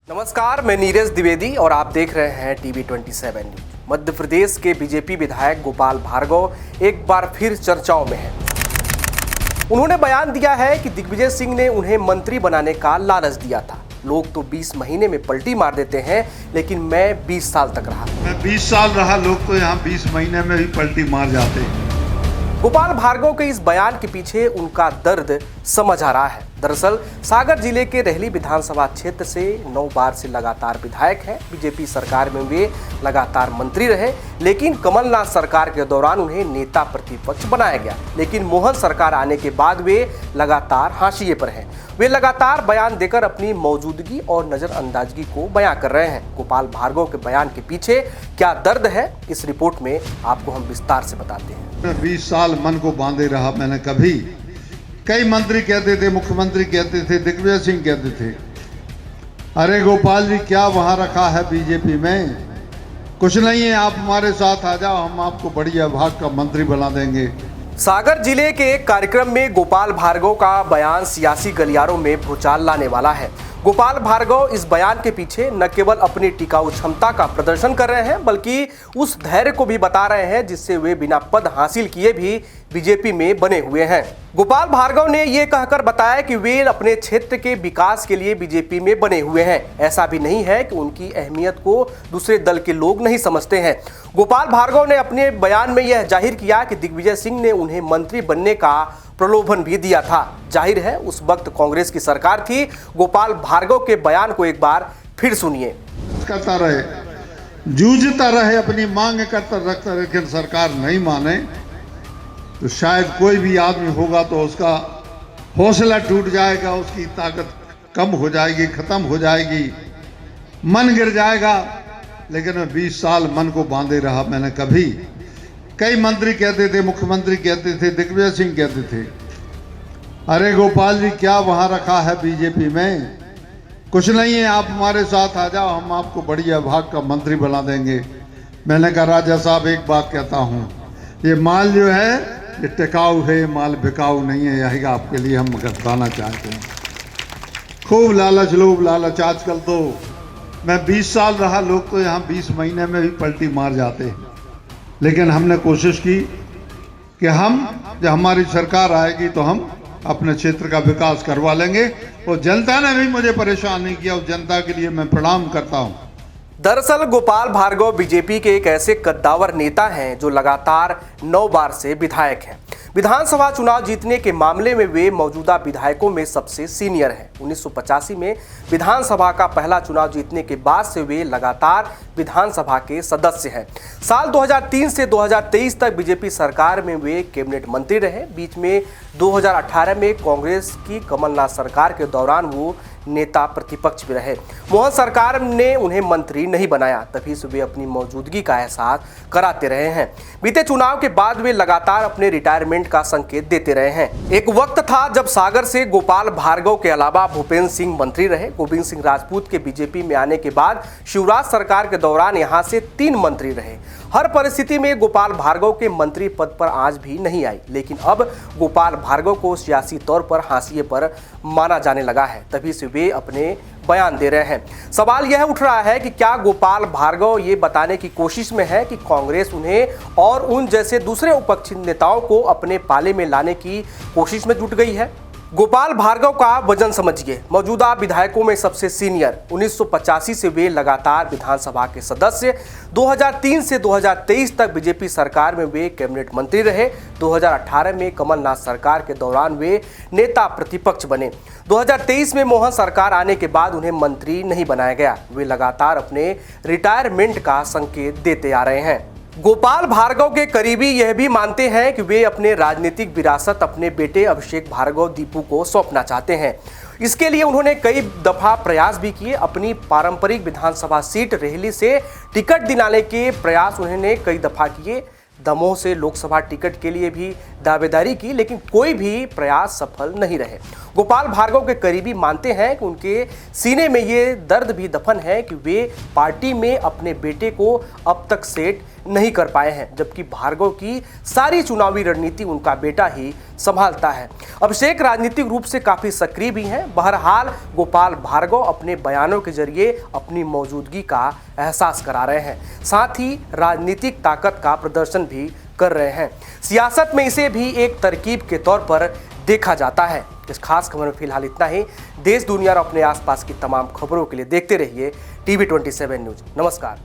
नमस्कार, मैं नीरज द्विवेदी और आप देख रहे हैं टीवी 27 न्यूज। मध्य प्रदेश के बीजेपी विधायक गोपाल भार्गव एक बार फिर चर्चाओं में हैं। उन्होंने बयान दिया है कि दिग्विजय सिंह ने उन्हें मंत्री बनाने का लालच दिया था। लोग तो 20 महीने में पलटी मार देते हैं, लेकिन मैं 20 साल तक रहा। मैं 20 साल रहा, लोग तो यहाँ 20 महीने में ही पलटी मार जाते हैं। गोपाल भार्गव के इस बयान के पीछे उनका दर्द समझ आ रहा है। दरअसल सागर जिले के रेहली विधानसभा क्षेत्र से 9 बार से लगातार विधायक हैं। बीजेपी सरकार में वे लगातार मंत्री रहे, लेकिन कमलनाथ सरकार के दौरान उन्हें नेता प्रतिपक्ष बनाया गया। लेकिन मोहन सरकार आने के बाद वे लगातार हाशिए पर हैं। वे लगातार बयान देकर अपनी मौजूदगी और नजरअंदाजगी को बयां कर रहे हैं। गोपाल भार्गव के बयान के पीछे क्या दर्द है, इस रिपोर्ट में आपको हम विस्तार से बताते हैं। मैं 20 साल मन को बांधे रहा। मैंने कभी कई मंत्री कहते थे, मुख्यमंत्री कहते थे, दिग्विजय सिंह कहते थे, अरे गोपाल जी क्या वहां रखा है बीजेपी में, कुछ नहीं है, आप हमारे साथ आ जाओ, हम आपको बढ़िया विभाग का मंत्री बना देंगे। सागर जिले के एक कार्यक्रम में गोपाल भार्गव का बयान सियासी गलियारों में भूचाल लाने वाला है। गोपाल भार्गव इस बयान के पीछे न केवल अपनी टिकाऊ क्षमता का प्रदर्शन कर रहे हैं, बल्कि उस धैर्य को भी बता रहे हैं जिससे वे बिना पद हासिल किए भी बीजेपी में बने हुए हैं। गोपाल भार्गव ने ये कहकर बताया कि वे अपने क्षेत्र के विकास के लिए बीजेपी में बने हुए हैं। ऐसा भी नहीं है कि उनकी अहमियत को दूसरे दल के लोग नहीं समझते हैं। गोपाल भार्गव ने अपने बयान में यह जाहिर किया कि दिग्विजय सिंह ने उन्हें मंत्री बनने का प्रलोभन भी दिया था। जाहिर है उस वक्त कांग्रेस की सरकार थी। गोपाल भार्गव के बयान को एक बार फिर सुनिए। करता रहे, जूझता रहे, अपनी मांग करता रखता रहे, लेकिन सरकार नहीं माने तो शायद कोई भी आदमी होगा तो उसका हौसला टूट जाएगा, उसकी ताकत कम हो जाएगी, खत्म हो जाएगी, मन गिर जाएगा। लेकिन मैं 20 साल मन को बांधे रहा। मैंने कभी कई मंत्री कहते थे, मुख्यमंत्री कहते थे, दिग्विजय सिंह कहते थे, अरे गोपाल जी क्या वहां रखा है बीजेपी में, कुछ नहीं है, आप हमारे साथ आ जाओ, हम आपको बढ़िया विभाग का मंत्री बना देंगे। मैंने कहा राजा साहब एक बात कहता हूं, ये माल जो है ये टिकाऊ है, ये माल बिकाऊ नहीं है, यही आपके लिए हम बताना चाहते हैं। खूब लालच, लोभ लालच। आजकल तो मैं 20 साल रहा, लोग तो यहाँ 20 महीने में भी पलटी मार जाते हैं। लेकिन हमने कोशिश की कि हम जब हमारी सरकार आएगी तो हम अपने क्षेत्र का विकास करवा लेंगे, और जनता ने भी मुझे परेशान नहीं किया। उस जनता के लिए मैं प्रणाम करता हूं। दरअसल गोपाल भार्गव बीजेपी के एक ऐसे कद्दावर नेता हैं जो लगातार 9 बार से विधायक हैं। विधानसभा चुनाव जीतने के मामले में वे मौजूदा विधायकों में सबसे सीनियर हैं। 1985 में विधानसभा का पहला चुनाव जीतने के बाद से वे लगातार विधानसभा के सदस्य हैं। साल 2003 से 2023 तक बीजेपी सरकार में वे कैबिनेट मंत्री रहे। बीच में 2018 में कांग्रेस की कमलनाथ सरकार के दौरान वो नेता प्रतिपक्ष भी रहे। मोहन सरकार ने उन्हें मंत्री नहीं बनाया, तभी से वे अपनी मौजूदगी का एहसास कराते रहे हैं। बीते चुनाव के बाद वे लगातार अपने रिटायरमेंट का संकेत देते रहे हैं। एक वक्त था जब सागर से गोपाल भार्गव के अलावा भूपेंद्र सिंह मंत्री रहे। गोविंद सिंह राजपूत के बीजेपी में आने के बाद शिवराज सरकार के दौरान यहां से 3 मंत्री रहे। हर परिस्थिति में गोपाल भार्गव के मंत्री पद पर आज भी नहीं आई, लेकिन अब गोपाल भार्गव को सियासी तौर पर हाशिए पर माना जाने लगा है, तभी से वे अपने बयान दे रहे हैं। सवाल यह उठ रहा है कि क्या गोपाल भार्गव ये बताने की कोशिश में है कि कांग्रेस उन्हें और उन जैसे दूसरे विपक्षी नेताओं को अपने पाले में लाने की कोशिश में जुट गई है। गोपाल भार्गव का वजन समझिए। मौजूदा विधायकों में सबसे सीनियर, 1985 से वे लगातार विधानसभा के सदस्य। 2003 से 2023 तक बीजेपी सरकार में वे कैबिनेट मंत्री रहे। 2018 में कमलनाथ सरकार के दौरान वे नेता प्रतिपक्ष बने। 2023 में मोहन सरकार आने के बाद उन्हें मंत्री नहीं बनाया गया। वे लगातार अपने रिटायरमेंट का संकेत देते आ रहे हैं। गोपाल भार्गव के करीबी यह भी मानते हैं कि वे अपने राजनीतिक विरासत अपने बेटे अभिषेक भार्गव दीपू को सौंपना चाहते हैं। इसके लिए उन्होंने कई दफा प्रयास भी किए। अपनी पारंपरिक विधानसभा सीट रेहली से टिकट दिलाने के प्रयास उन्होंने कई दफा किए। दमोह से लोकसभा टिकट के लिए भी दावेदारी की, लेकिन कोई भी प्रयास सफल नहीं रहे। गोपाल भार्गव के करीबी मानते हैं कि उनके सीने में ये दर्द भी दफन है कि वे पार्टी में अपने बेटे को अब तक सेट नहीं कर पाए हैं, जबकि भार्गव की सारी चुनावी रणनीति उनका बेटा ही संभालता है। अभिषेक राजनीतिक रूप से काफी सक्रिय भी हैं। बहरहाल गोपाल भार्गव अपने बयानों के जरिए अपनी मौजूदगी का एहसास करा रहे हैं, साथ ही राजनीतिक ताकत का प्रदर्शन भी कर रहे हैं। सियासत में इसे भी एक तरकीब के तौर पर देखा जाता है। इस खास खबर में फिलहाल इतना ही। देश दुनिया और अपने आसपास की तमाम खबरों के लिए देखते रहिए TV27 न्यूज। नमस्कार।